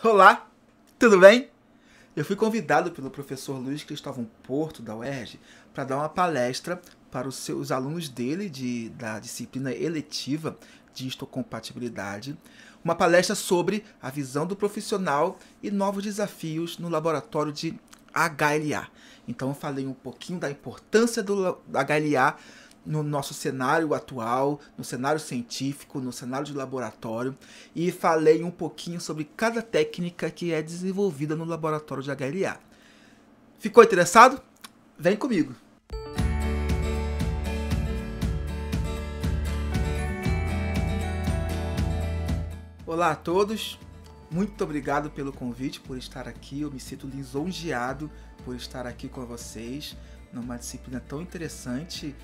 Olá, tudo bem? Eu fui convidado pelo professor Luiz Cristóvão Porto, da UERJ, para dar uma palestra para os alunos dele da disciplina eletiva de histocompatibilidade, uma palestra sobre a visão do profissional e novos desafios no laboratório de HLA. Então eu falei um pouquinho da importância do HLA no nosso cenário atual, no cenário científico, no cenário de laboratório, e falei um pouquinho sobre cada técnica que é desenvolvida no laboratório de HLA. Ficou interessado? Vem comigo! Olá a todos, muito obrigado pelo convite, por estar aqui. Eu me sinto lisonjeado por estar aqui com vocês numa disciplina tão interessante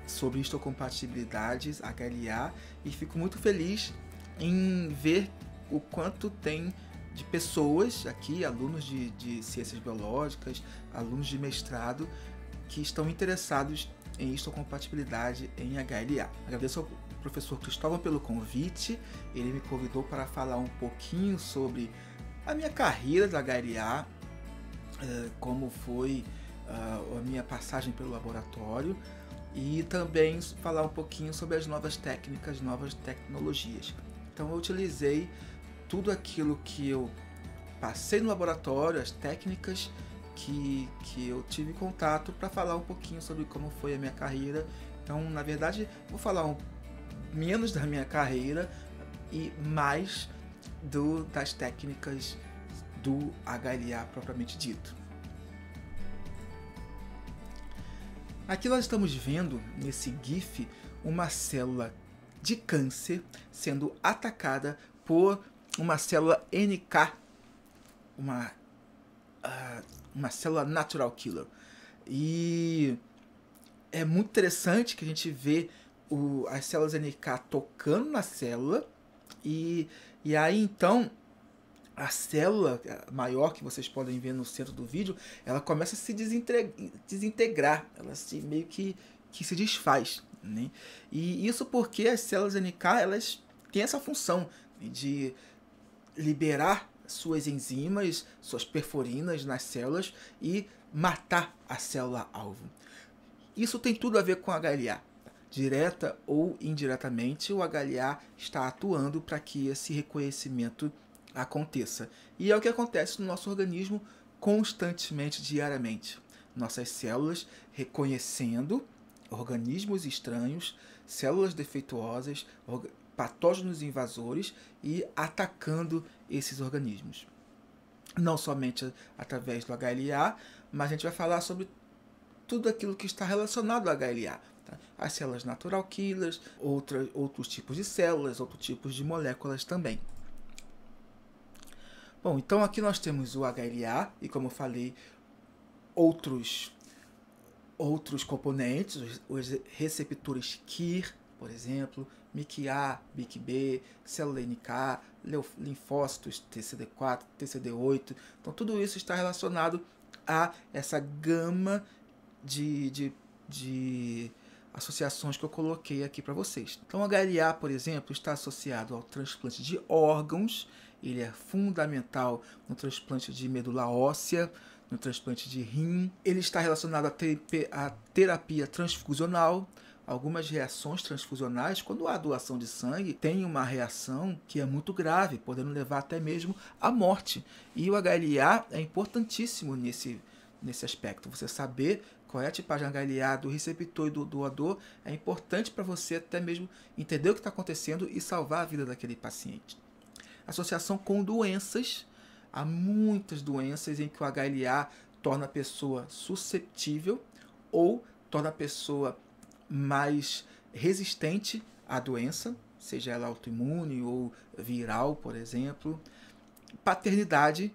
sobre histocompatibilidades, HLA, e fico muito feliz em ver o quanto tem de pessoas aqui, alunos de ciências biológicas, alunos de mestrado, que estão interessados em histocompatibilidade em HLA. Agradeço ao professor Cristóvão pelo convite. Ele me convidou para falar um pouquinho sobre a minha carreira da HLA, como foi a minha passagem pelo laboratório, e também falar um pouquinho sobre as novas técnicas, novas tecnologias. Então eu utilizei tudo aquilo que eu passei no laboratório, as técnicas que eu tive contato, para falar um pouquinho sobre como foi a minha carreira. Então, na verdade, vou falar menos da minha carreira e mais das técnicas do HLA propriamente dito. Aqui nós estamos vendo, nesse GIF, uma célula de câncer sendo atacada por uma célula NK, uma célula natural killer. E é muito interessante que a gente vê as células NK tocando na célula, e aí então a célula maior, que vocês podem ver no centro do vídeo, ela começa a se desintegrar, ela meio que se desfaz, né? E isso porque as células NK, elas têm essa função de liberar suas enzimas, suas perforinas nas células e matar a célula-alvo. Isso tem tudo a ver com HLA. Direta ou indiretamente, o HLA está atuando para que esse reconhecimento aconteça. E é o que acontece no nosso organismo constantemente, diariamente. Nossas células reconhecendo organismos estranhos, células defeituosas, patógenos invasores, e atacando esses organismos. Não somente através do HLA, mas a gente vai falar sobre tudo aquilo que está relacionado ao HLA. Tá? As células natural killers, outros tipos de células, outros tipos de moléculas também. Bom, então aqui nós temos o HLA e, como eu falei, outros componentes, os receptores KIR, por exemplo, MIC-A, MIC-B, célula NK, linfócitos TCD4, TCD8. Então tudo isso está relacionado a essa gama de associações que eu coloquei aqui para vocês. Então o HLA, por exemplo, está associado ao transplante de órgãos. Ele é fundamental no transplante de medula óssea, no transplante de rim. Ele está relacionado à terapia transfusional. Algumas reações transfusionais, quando há doação de sangue, tem uma reação que é muito grave, podendo levar até mesmo à morte. E o HLA é importantíssimo nesse aspecto. Você saber qual é a tipagem HLA do receptor e do doador é importante para você até mesmo entender o que está acontecendo e salvar a vida daquele paciente. Associação com doenças. Há muitas doenças em que o HLA torna a pessoa susceptível ou torna a pessoa mais resistente à doença, seja ela autoimune ou viral, por exemplo. Paternidade.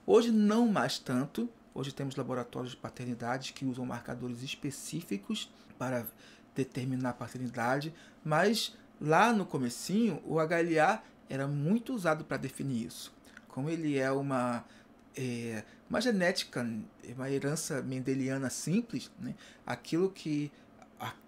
Hoje não mais tanto. Hoje temos laboratórios de paternidade que usam marcadores específicos para determinar a paternidade, mas lá no comecinho o HLA era muito usado para definir isso. Como ele é uma genética, uma herança mendeliana simples, né? Aquilo que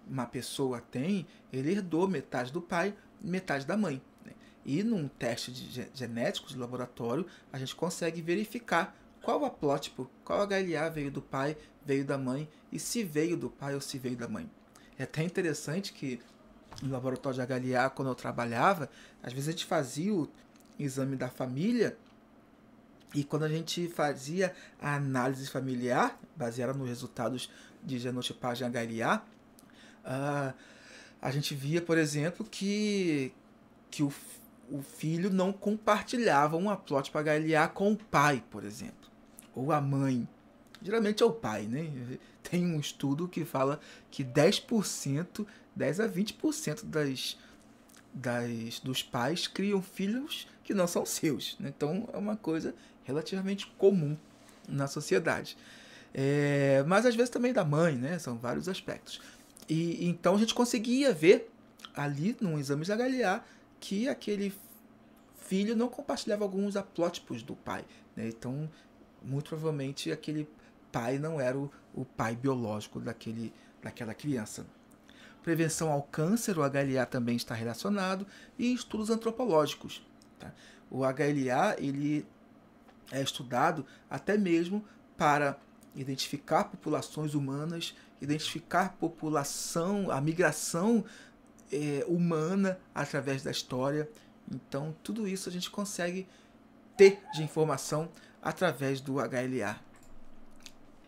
uma pessoa tem, ele herdou metade do pai, metade da mãe, né? E num teste genético de laboratório, a gente consegue verificar qual haplótipo, qual HLA veio do pai, veio da mãe, e se veio do pai ou se veio da mãe. É até interessante que no laboratório de HLA, quando eu trabalhava, às vezes a gente fazia o exame da família, e quando a gente fazia a análise familiar, baseada nos resultados de genotipagem HLA, a gente via, por exemplo, que o filho não compartilhava um haplótipo HLA com o pai, por exemplo, ou a mãe. Geralmente é o pai, né? Tem um estudo que fala que 10% a 20% dos pais criam filhos que não são seus, né? Então é uma coisa relativamente comum na sociedade. Mas às vezes também da mãe, né? São vários aspectos. E então a gente conseguia ver ali num exame de HLA que aquele filho não compartilhava alguns haplótipos do pai, né? Então, muito provavelmente aquele pai não era o pai biológico daquela criança. Prevenção ao câncer, o HLA também está relacionado, e estudos antropológicos. Tá? O HLA ele é estudado até mesmo para identificar populações humanas, identificar a migração humana através da história. Então, tudo isso a gente consegue ter de informação através do HLA.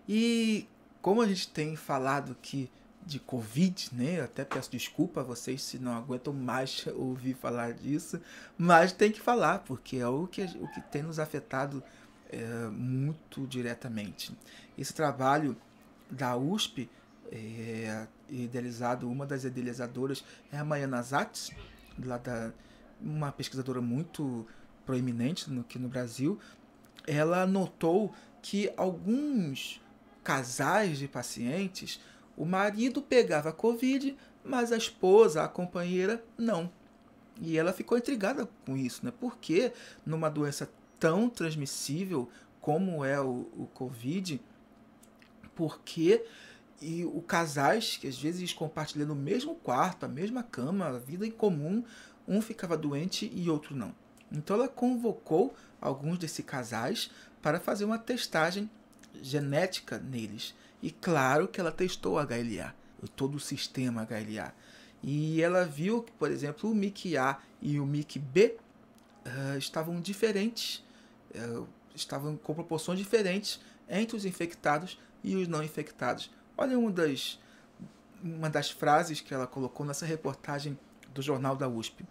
E como a gente tem falado aqui de Covid, né? Eu até peço desculpa a vocês se não aguentam mais ouvir falar disso, mas tem que falar, porque é o que tem nos afetado muito diretamente. Esse trabalho da USP, idealizado, uma das idealizadoras é a Mariana Zatz, uma pesquisadora muito proeminente aqui no Brasil. Ela notou que alguns casais de pacientes, o marido pegava Covid, mas a esposa, a companheira, não. E ela ficou intrigada com isso, né? Porque numa doença tão transmissível como é o Covid, porque os casais que às vezes compartilhando o mesmo quarto, a mesma cama, a vida em comum, um ficava doente e outro não. Então ela convocou alguns desses casais para fazer uma testagem genética neles. E claro que ela testou o HLA, todo o sistema HLA. E ela viu que, por exemplo, o MIC-A e o MIC-B estavam diferentes, estavam com proporções diferentes entre os infectados e os não infectados. Olha uma das frases que ela colocou nessa reportagem do jornal da USP.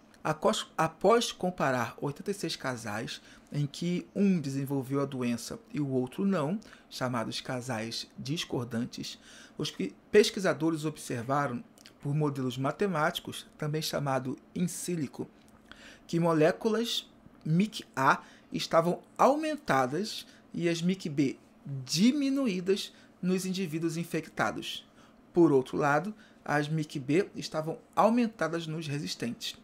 Após comparar 86 casais em que um desenvolveu a doença e o outro não, chamados casais discordantes, os pesquisadores observaram, por modelos matemáticos, também chamado in silico, que moléculas MIC-A estavam aumentadas e as MIC-B diminuídas nos indivíduos infectados. Por outro lado, as MIC-B estavam aumentadas nos resistentes.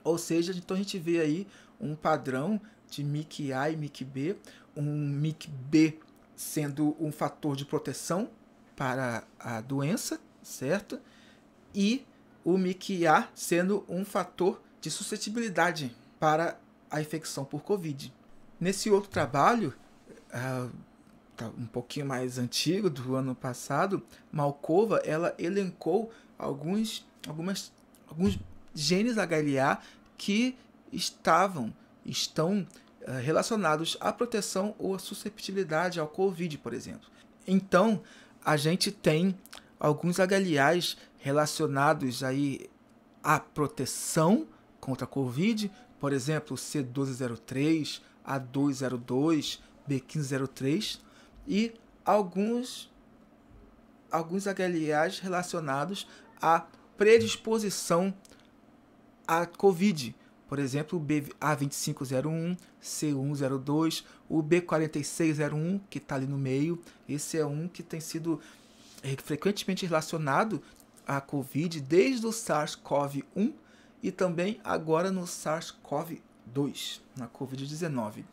Ou seja, então a gente vê aí um padrão de MIC-A e MIC-B, um MIC-B sendo um fator de proteção para a doença, certo? E o MIC-A sendo um fator de suscetibilidade para a infecção por Covid. Nesse outro trabalho, um pouquinho mais antigo, do ano passado, Malkova, ela elencou alguns genes HLA que estão relacionados à proteção ou à susceptibilidade ao Covid, por exemplo. Então, a gente tem alguns HLAs relacionados aí à proteção contra a Covid, por exemplo, C1203, A202, B1503, e alguns HLAs relacionados à predisposição à Covid. Por exemplo, o A2501, C102, o B4601, que está ali no meio. Esse é um que tem sido frequentemente relacionado à Covid desde o SARS-CoV-1 e também agora no SARS-CoV-2, na Covid-19.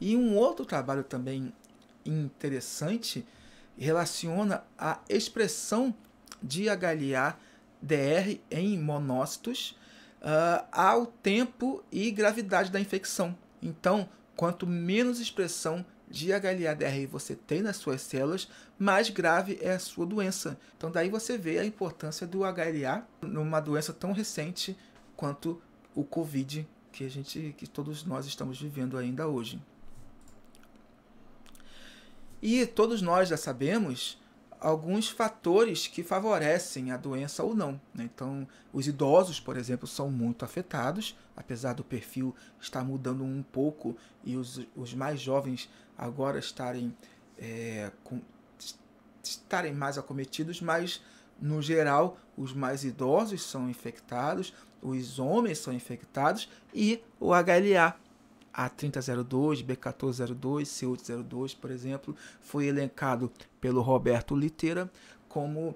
E um outro trabalho também interessante relaciona a expressão de HLA DR em monócitos ao tempo e gravidade da infecção. Então, quanto menos expressão de HLA-DR você tem nas suas células, mais grave é a sua doença. Então, daí você vê a importância do HLA numa doença tão recente quanto o Covid, que todos nós estamos vivendo ainda hoje. E todos nós já sabemos alguns fatores que favorecem a doença ou não, né? Então, os idosos, por exemplo, são muito afetados, apesar do perfil estar mudando um pouco e os mais jovens agora estarem mais acometidos, mas, no geral, os mais idosos são infectados, os homens são infectados e o HLA. A3002, B1402, C802, por exemplo, foi elencado pelo Roberto Littera como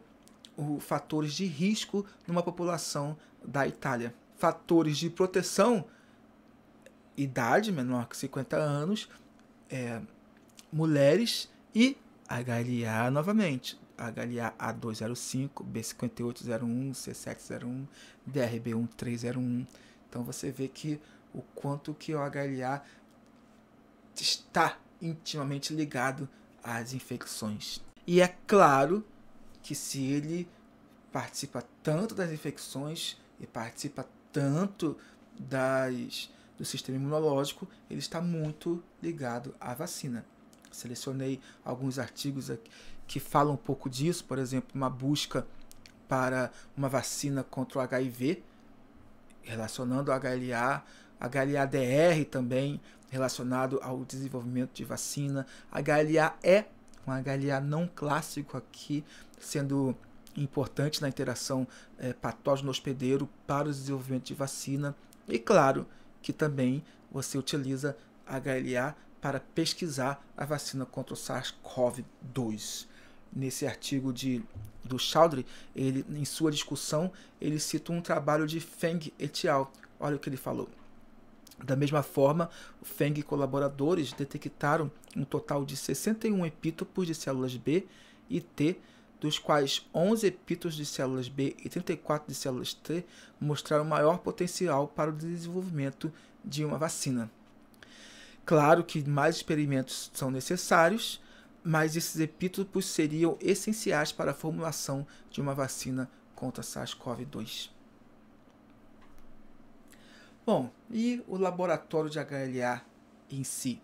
fatores de risco numa população da Itália. Fatores de proteção: idade menor que 50 anos, mulheres e HLA novamente. HLA A205, B5801, C701, DRB1301. Então você vê que o quanto que o HLA está intimamente ligado às infecções. E é claro que se ele participa tanto das infecções e participa tanto do sistema imunológico, ele está muito ligado à vacina. Selecionei alguns artigos aqui que falam um pouco disso, por exemplo, uma busca para uma vacina contra o HIV, relacionando o HLA-DR também relacionado ao desenvolvimento de vacina. HLA é um HLA não clássico aqui, sendo importante na interação patógeno-hospedeiro para o desenvolvimento de vacina. E claro que também você utiliza HLA para pesquisar a vacina contra o SARS-CoV-2. Nesse artigo do Chaudhry, ele, em sua discussão, ele cita um trabalho de Feng et al. Olha o que ele falou. Da mesma forma, o Feng e colaboradores detectaram um total de 61 epítopos de células B e T, dos quais 11 epítopos de células B e 34 de células T mostraram maior potencial para o desenvolvimento de uma vacina. Claro que mais experimentos são necessários, mas esses epítopos seriam essenciais para a formulação de uma vacina contra SARS-CoV-2. Bom, e o laboratório de HLA em si?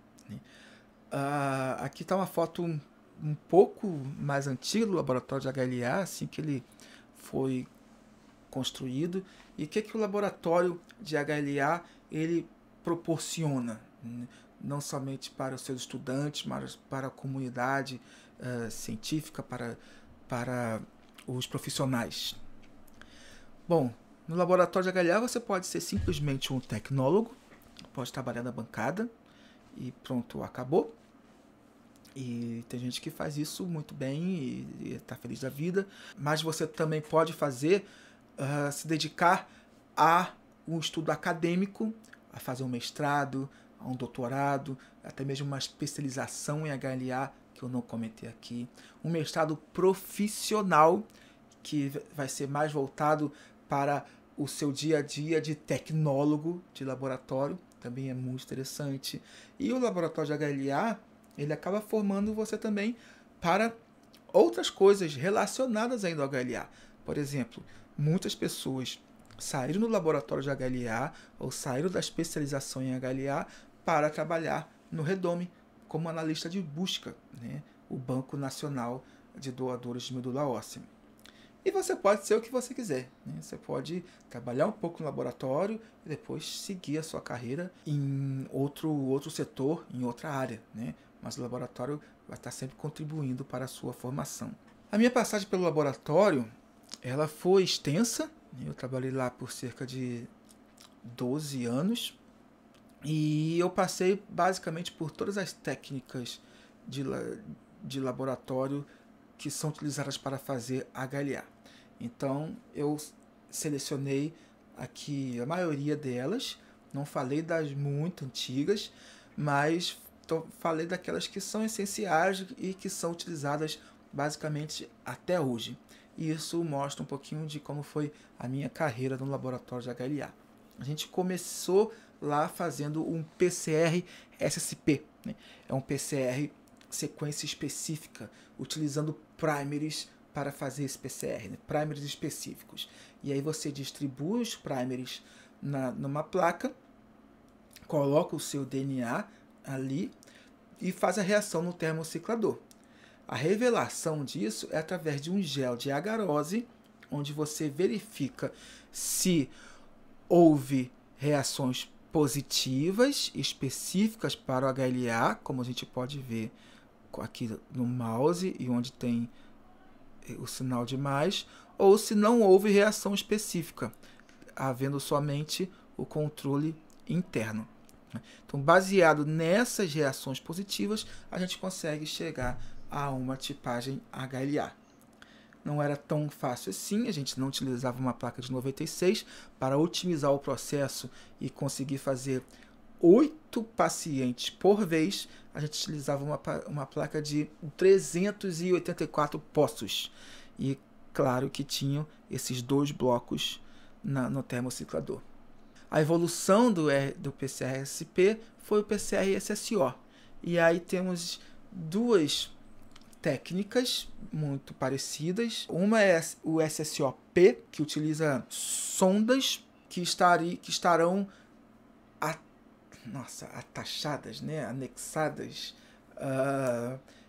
Aqui está uma foto um pouco mais antiga do laboratório de HLA, assim que ele foi construído. E o que o laboratório de HLA ele proporciona? Não somente para os seus estudantes, mas para a comunidade científica, para os profissionais. Bom, no laboratório de HLA você pode ser simplesmente um tecnólogo, pode trabalhar na bancada e pronto, acabou. E tem gente que faz isso muito bem e está feliz da vida. Mas você também pode se dedicar a um estudo acadêmico, a fazer um mestrado, a um doutorado, até mesmo uma especialização em HLA, que eu não comentei aqui. Um mestrado profissional, que vai ser mais voltado para o seu dia a dia de tecnólogo de laboratório, também é muito interessante. E o laboratório de HLA, ele acaba formando você também para outras coisas relacionadas ainda ao HLA. Por exemplo, muitas pessoas saíram do laboratório de HLA ou saíram da especialização em HLA para trabalhar no Redome como analista de busca, né? O Banco Nacional de Doadores de Medula Óssea. E você pode ser o que você quiser, né? Você pode trabalhar um pouco no laboratório e depois seguir a sua carreira em outro setor, em outra área, né? Mas o laboratório vai estar sempre contribuindo para a sua formação. A minha passagem pelo laboratório, ela foi extensa. Eu trabalhei lá por cerca de 12 anos e eu passei basicamente por todas as técnicas de laboratório que são utilizadas para fazer HLA. Então eu selecionei aqui a maioria delas, não falei das muito antigas, mas falei daquelas que são essenciais e que são utilizadas basicamente até hoje. E isso mostra um pouquinho de como foi a minha carreira no laboratório de HLA. A gente começou lá fazendo um PCR-SSP, né? É um PCR sequência específica, utilizando primers para fazer esse PCR, né? Primers específicos. E aí você distribui os primers numa placa, coloca o seu DNA ali e faz a reação no termociclador. A revelação disso é através de um gel de agarose, onde você verifica se houve reações positivas específicas para o HLA, como a gente pode ver aqui no mouse e onde tem o sinal de mais, ou se não houve reação específica, havendo somente o controle interno. Então, baseado nessas reações positivas, a gente consegue chegar a uma tipagem HLA. Não era tão fácil assim, a gente não utilizava uma placa de 96 para otimizar o processo e conseguir fazer 8 pacientes por vez. A gente utilizava uma placa de 384 poços. E claro que tinham esses 2 blocos no termociclador. A evolução do PCR-SSP foi o PCR-SSO. E aí temos 2 técnicas muito parecidas. Uma é o SSOP, que utiliza sondas que estarão atachadas, né? Anexadas,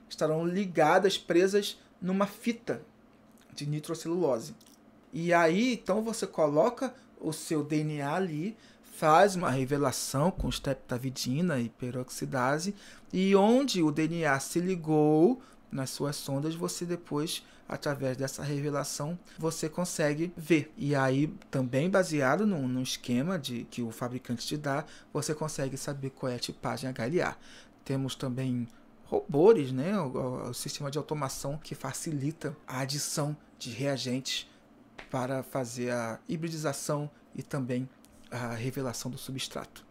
estarão ligadas, presas numa fita de nitrocelulose. E aí, então, você coloca o seu DNA ali, faz uma revelação com streptavidina e peroxidase, e onde o DNA se ligou nas suas sondas, você depois, através dessa revelação, você consegue ver. E aí, também baseado num esquema que o fabricante te dá, você consegue saber qual é a tipagem HLA. Temos também robôs, né? O sistema de automação que facilita a adição de reagentes para fazer a hibridização e também a revelação do substrato.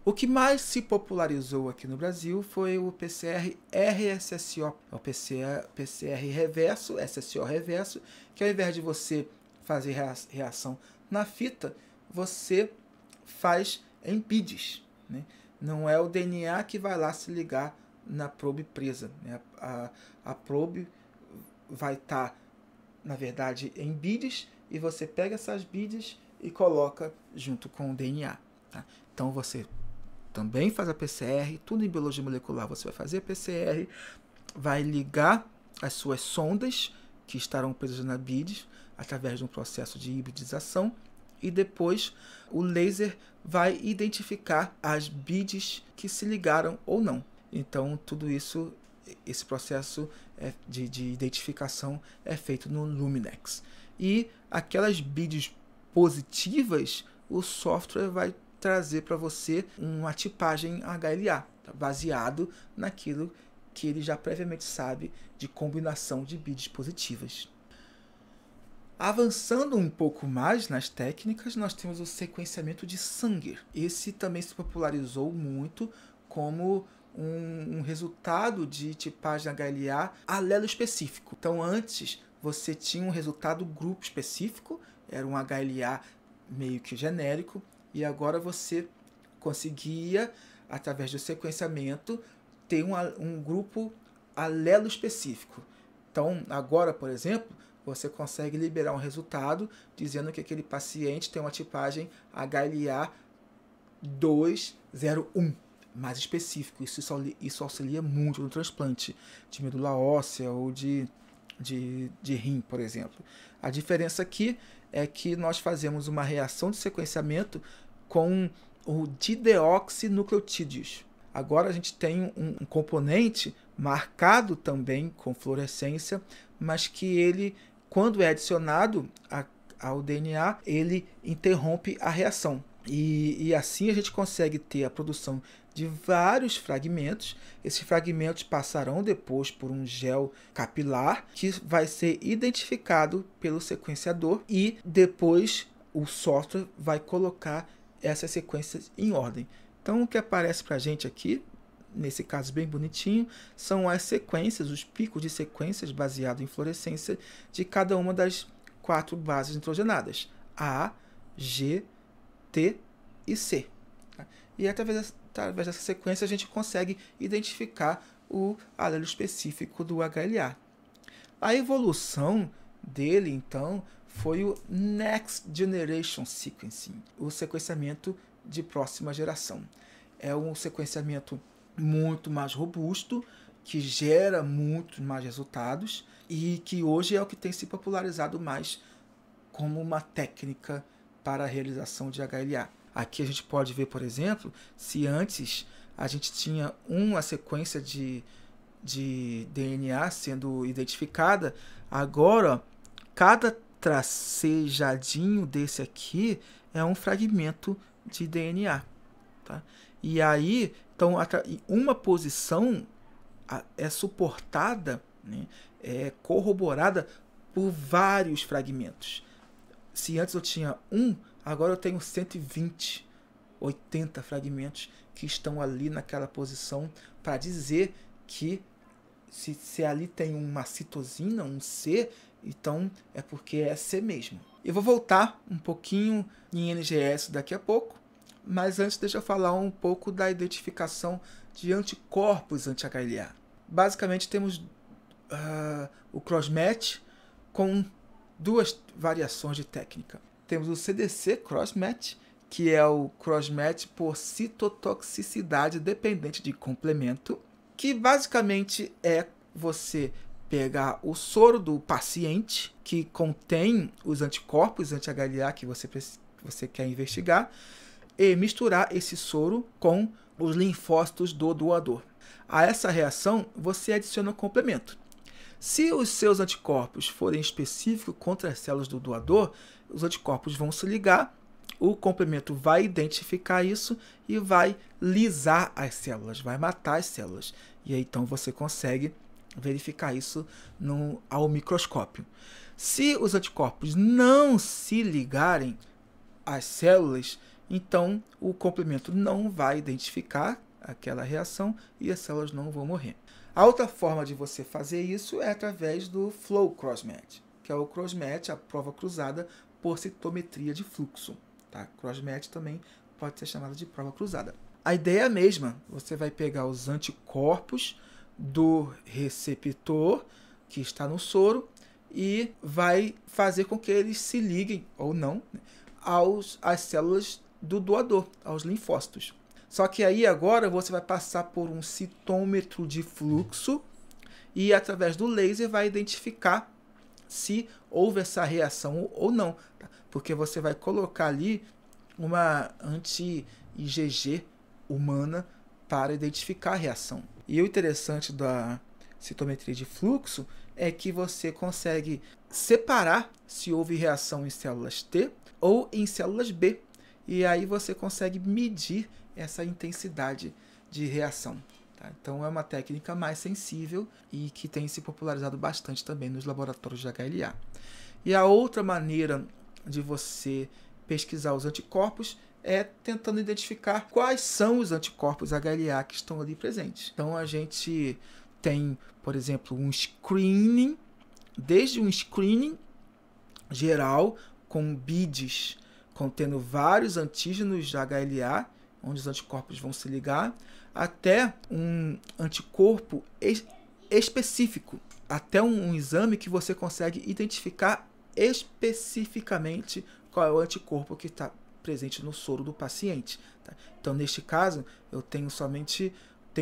O que mais se popularizou aqui no Brasil foi o PCR-RSSO, o PCR reverso, SSO reverso, que ao invés de você fazer reação na fita, você faz em BIDs, né? Não é o DNA que vai lá se ligar na probe presa, né? A probe vai estar, na verdade, em BIDs, e você pega essas BIDs e coloca junto com o DNA. Tá? Então você também faz a PCR, tudo em biologia molecular. Você vai fazer a PCR, vai ligar as suas sondas que estarão presas na BIDs através de um processo de hibridização, e depois o laser vai identificar as BIDs que se ligaram ou não. Então tudo isso, esse processo de identificação é feito no Luminex. E aquelas BIDs positivas, o software vai trazer para você uma tipagem HLA, baseado naquilo que ele já previamente sabe de combinação de BIDs positivas. Avançando um pouco mais nas técnicas, nós temos o sequenciamento de Sanger. Esse também se popularizou muito como um resultado de tipagem HLA alelo específico. Então antes você tinha um resultado grupo específico, era um HLA meio que genérico, e agora você conseguia, através do sequenciamento, ter um grupo alelo específico. Então agora, por exemplo, você consegue liberar um resultado dizendo que aquele paciente tem uma tipagem HLA 201, mais específico. Isso auxilia muito no transplante de medula óssea ou de rim, por exemplo. A diferença aqui é que nós fazemos uma reação de sequenciamento com o dideoxinucleotídeos. Agora a gente tem um componente marcado também com fluorescência, mas que ele, quando é adicionado ao DNA, ele interrompe a reação. E assim a gente consegue ter a produção de vários fragmentos. Esses fragmentos passarão depois por um gel capilar que vai ser identificado pelo sequenciador, e depois o software vai colocar essas sequências em ordem. Então o que aparece para a gente aqui nesse caso bem bonitinho, são as sequências, os picos de sequências baseados em fluorescência de cada uma das 4 bases nitrogenadas, A, G, T e C. E através dessa sequência a gente consegue identificar o alelo específico do HLA. A evolução dele, então, foi o Next Generation Sequencing, o sequenciamento de próxima geração. É um sequenciamento muito mais robusto, que gera muito mais resultados e que hoje é o que tem se popularizado mais como uma técnica para a realização de HLA. Aqui a gente pode ver, por exemplo, se antes a gente tinha uma sequência de DNA sendo identificada, agora cada tracejadinho desse aqui é um fragmento de DNA. Tá? E aí, então, uma posição é suportada, né, é corroborada por vários fragmentos. Se antes eu tinha agora eu tenho 120, 80 fragmentos que estão ali naquela posição para dizer que se ali tem uma citosina, um C, então é porque é C mesmo. Eu vou voltar um pouquinho em NGS daqui a pouco, mas antes deixa eu falar um pouco da identificação de anticorpos anti-HLA. Basicamente temos o crossmatch com 2 variações de técnica. Temos o CDC crossmatch, que é o crossmatch por citotoxicidade dependente de complemento, que basicamente é você pegar o soro do paciente, que contém os anticorpos anti-HLA que você quer investigar, e misturar esse soro com os linfócitos do doador. A essa reação, você adiciona um complemento. Se os seus anticorpos forem específicos contra as células do doador, os anticorpos vão se ligar, o complemento vai identificar isso e vai lisar as células, vai matar as células. E aí então você consegue verificar isso ao microscópio. Se os anticorpos não se ligarem às células, então o complemento não vai identificar aquela reação e as células não vão morrer. A outra forma de você fazer isso é através do flow crossmatch, que é o crossmatch, a prova cruzada por citometria de fluxo. Tá? Crossmatch também pode ser chamado de prova cruzada. A ideia é a mesma, você vai pegar os anticorpos do receptor que está no soro e vai fazer com que eles se liguem, ou não, às células do doador, aos linfócitos. Só que aí agora você vai passar por um citômetro de fluxo e através do laser vai identificar se houve essa reação ou não. Tá? Porque você vai colocar ali uma anti-IgG humana para identificar a reação. E o interessante da citometria de fluxo é que você consegue separar se houve reação em células T ou em células B. E aí você consegue medir essa intensidade de reação. Tá? Então é uma técnica mais sensível e que tem se popularizado bastante também nos laboratórios de HLA. E a outra maneira de você pesquisar os anticorpos é tentando identificar quais são os anticorpos HLA que estão ali presentes. Então a gente tem, por exemplo, um screening, desde um screening geral com BIDs contendo vários antígenos de HLA, onde os anticorpos vão se ligar, até um anticorpo específico, até um exame que você consegue identificar especificamente qual é o anticorpo que está presente no soro do paciente. Tá? Então, neste caso, eu tenho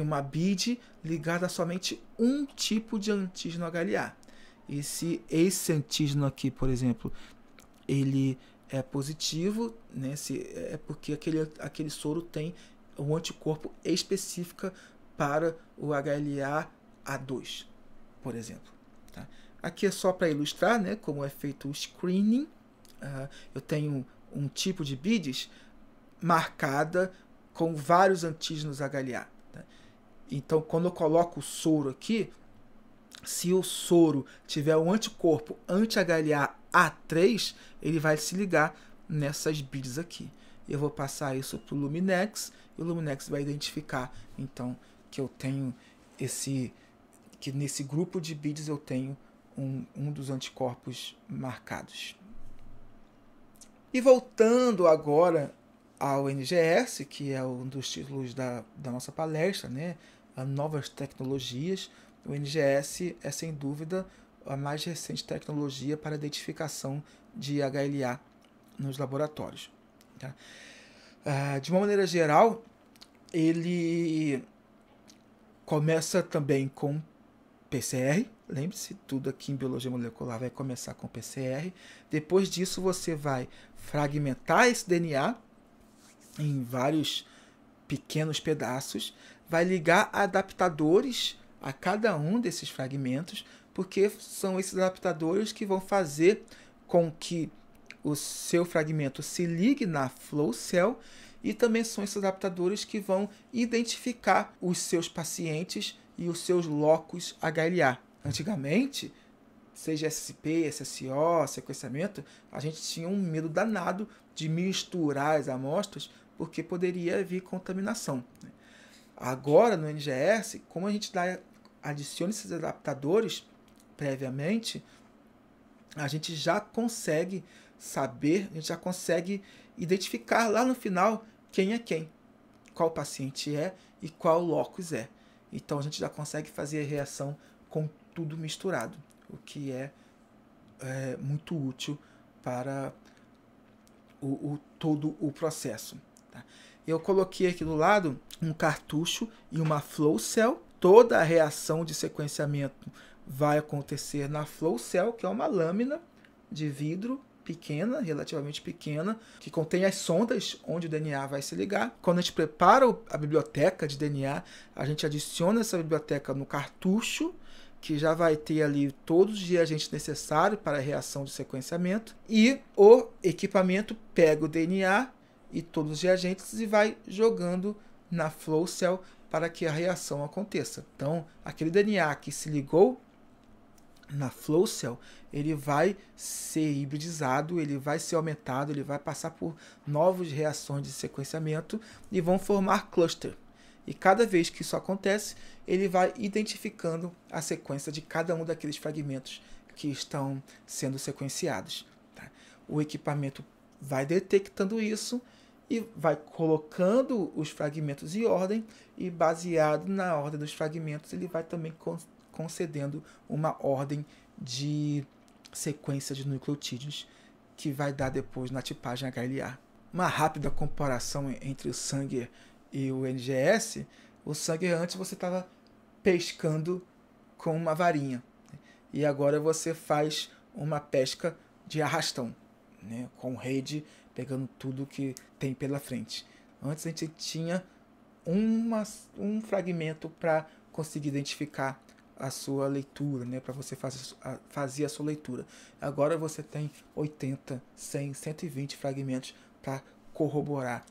uma BID ligada a somente um tipo de antígeno HLA. E se esse antígeno aqui, por exemplo, ele é positivo, né, é porque aquele soro tem um anticorpo específico para o HLA-A2, por exemplo. Tá? Aqui é só para ilustrar, né, como é feito o screening. Eu tenho um tipo de BIDs marcada com vários antígenos HLA. Tá? Então, quando eu coloco o soro aqui, se o soro tiver um anticorpo anti-HLA-A3, ele vai se ligar nessas BIDs aqui. Eu vou passar isso para o Luminex, e o Luminex vai identificar, então, que eu tenho que nesse grupo de bits eu tenho um dos anticorpos marcados. E voltando agora ao NGS, que é um dos títulos da nossa palestra, né? As novas tecnologias, o NGS é sem dúvida a mais recente tecnologia para identificação de HLA nos laboratórios. Tá? De uma maneira geral, ele começa também com PCR, lembre-se, tudo aqui em biologia molecular vai começar com PCR. Depois disso, você vai fragmentar esse DNA em vários pequenos pedaços, vai ligar adaptadores a cada um desses fragmentos, porque são esses adaptadores que vão fazer com que o seu fragmento se ligue na flow cell, e também são esses adaptadores que vão identificar os seus pacientes e os seus locus HLA. Antigamente, seja SSP, SSO, sequenciamento, a gente tinha um medo danado de misturar as amostras, porque poderia vir contaminação. Agora, no NGS, como a gente adiciona esses adaptadores previamente, a gente já consegue saber, a gente já consegue identificar lá no final quem é quem, qual paciente é e qual locus é. Então a gente já consegue fazer a reação com tudo misturado, o que é muito útil para todo o processo. Tá? Eu coloquei aqui do lado um cartucho e uma flow cell. Toda a reação de sequenciamento vai acontecer na flow cell, que é uma lâmina de vidro pequena, relativamente pequena, que contém as sondas onde o DNA vai se ligar. Quando a gente prepara a biblioteca de DNA, a gente adiciona essa biblioteca no cartucho, que já vai ter ali todos os reagentes necessários para a reação de sequenciamento, e o equipamento pega o DNA e todos os reagentes e vai jogando na flow cell para que a reação aconteça. Então, aquele DNA que se ligou na flow cell, ele vai ser hibridizado, ele vai ser aumentado, ele vai passar por novas reações de sequenciamento e vão formar cluster. E cada vez que isso acontece, ele vai identificando a sequência de cada um daqueles fragmentos que estão sendo sequenciados. Tá? O equipamento vai detectando isso e vai colocando os fragmentos em ordem, e baseado na ordem dos fragmentos, ele vai também concedendo uma ordem de sequência de nucleotídeos que vai dar depois na tipagem HLA. Uma rápida comparação entre o Sanger e o NGS. O Sanger, antes você estava pescando com uma varinha, e agora você faz uma pesca de arrastão, né, com rede, pegando tudo que tem pela frente. Antes a gente tinha um fragmento para conseguir identificar a sua leitura, né, para você fazer a sua leitura. Agora você tem 80, 100, 120 fragmentos para corroborar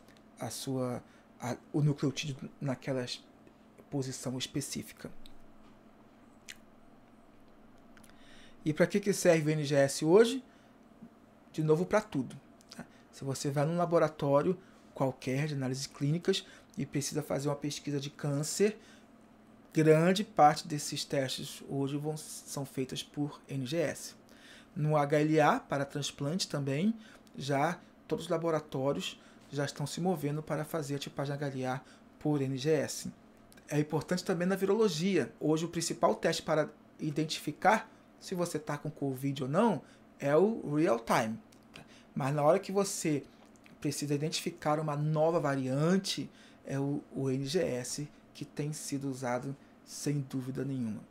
o nucleotídeo naquela posição específica. E para que serve o NGS hoje? De novo, para tudo. Tá? Se você vai num laboratório qualquer de análises clínicas e precisa fazer uma pesquisa de câncer, grande parte desses testes hoje são feitos por NGS. No HLA, para transplante também, já todos os laboratórios já estão se movendo para fazer a tipagem HLA por NGS. É importante também na virologia. Hoje o principal teste para identificar se você está com Covid ou não é o real time. Mas na hora que você precisa identificar uma nova variante, é o NGS que tem sido usado sem dúvida nenhuma.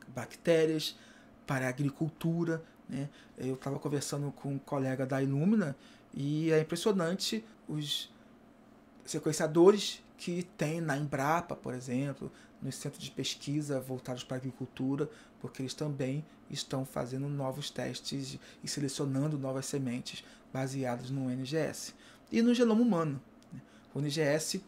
Bactérias, para a agricultura, né? Eu estava conversando com um colega da Illumina e é impressionante os sequenciadores que tem na Embrapa, por exemplo, nos centros de pesquisa voltados para a agricultura, porque eles também estão fazendo novos testes e selecionando novas sementes baseadas no NGS. E no genoma humano. O NGS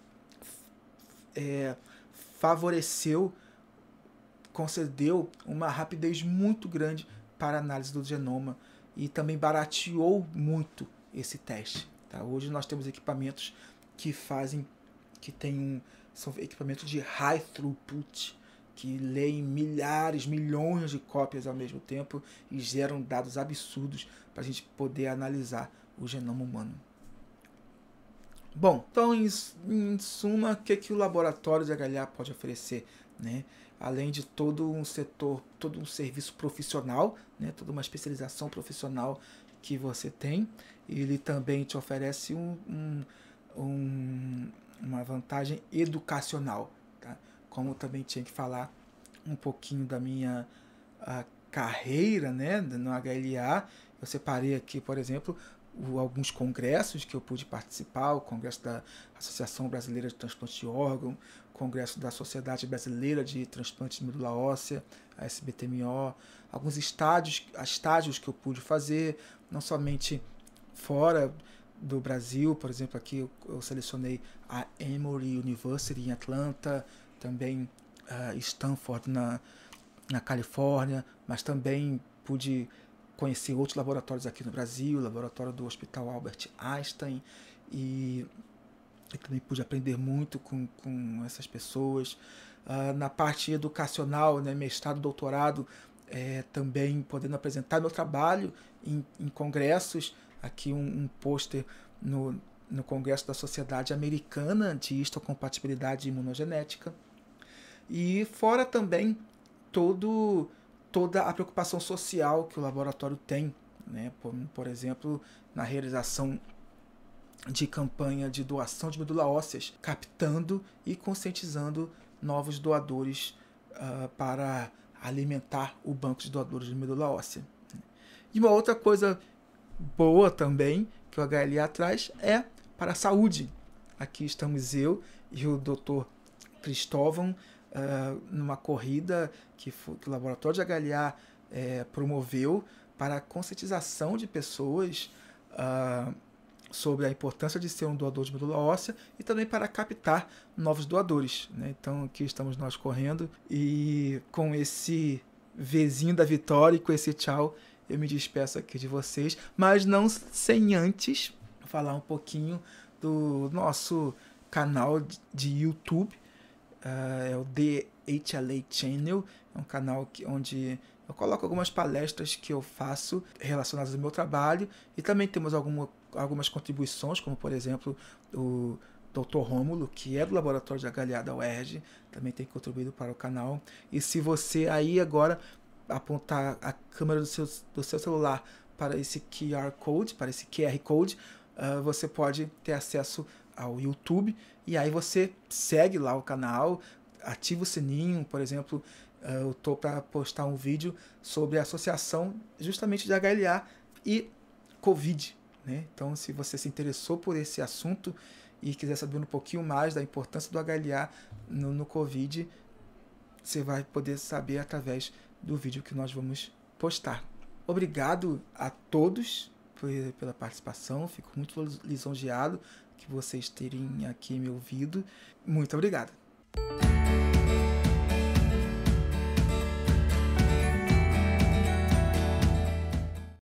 concedeu uma rapidez muito grande para a análise do genoma e também barateou muito esse teste. Tá? Hoje nós temos equipamentos que que são equipamentos de high throughput, que leem milhares, milhões de cópias ao mesmo tempo e geram dados absurdos para a gente poder analisar o genoma humano. Bom, então, em suma, o que o laboratório de HLA pode oferecer, né? Além de todo um setor, todo um serviço profissional, né? Toda uma especialização profissional que você tem, ele também te oferece uma vantagem educacional, tá? Como eu também tinha que falar um pouquinho da minha carreira, né, no HLA, eu separei aqui, por exemplo, alguns congressos que eu pude participar, o congresso da Associação Brasileira de Transplante de Órgão, o congresso da Sociedade Brasileira de Transplante de Medula Óssea, a SBTMO, alguns estágios que eu pude fazer, não somente fora do Brasil, por exemplo, aqui eu selecionei a Emory University em Atlanta, também Stanford na Califórnia, mas também pude conhecer outros laboratórios aqui no Brasil, o laboratório do Hospital Albert Einstein, e também pude aprender muito com essas pessoas. Na parte educacional, né, mestrado, doutorado, também podendo apresentar meu trabalho em congressos, aqui um pôster no Congresso da Sociedade Americana de Histocompatibilidade Imunogenética, e fora também toda a preocupação social que o laboratório tem, né? Por exemplo, na realização de campanha de doação de medula ósseas, captando e conscientizando novos doadores para alimentar o banco de doadores de medula óssea. E uma outra coisa boa também que o HLA traz é para a saúde. Aqui estamos eu e o Dr. Cristóvão numa corrida que o laboratório de HLA promoveu para a conscientização de pessoas sobre a importância de ser um doador de medula óssea e também para captar novos doadores, né? Então aqui estamos nós correndo, e com esse Vzinho da vitória e com esse tchau eu me despeço aqui de vocês, mas não sem antes falar um pouquinho do nosso canal de YouTube. É o DHLA Channel, é um canal onde eu coloco algumas palestras que eu faço relacionadas ao meu trabalho, e também temos algumas contribuições, como por exemplo o Dr. Rômulo, que é do laboratório de HLA da UERJ, também tem contribuído para o canal. E se você aí agora apontar a câmera do seu celular para esse QR Code, você pode ter acesso ao YouTube, e aí você segue lá o canal, ativa o sininho. Por exemplo, eu estou para postar um vídeo sobre a associação justamente de HLA e Covid, né? Então, se você se interessou por esse assunto e quiser saber um pouquinho mais da importância do HLA no Covid, você vai poder saber através do vídeo que nós vamos postar. Obrigado a todos pela participação, fico muito lisonjeado que vocês terem aqui me ouvido. Muito obrigado.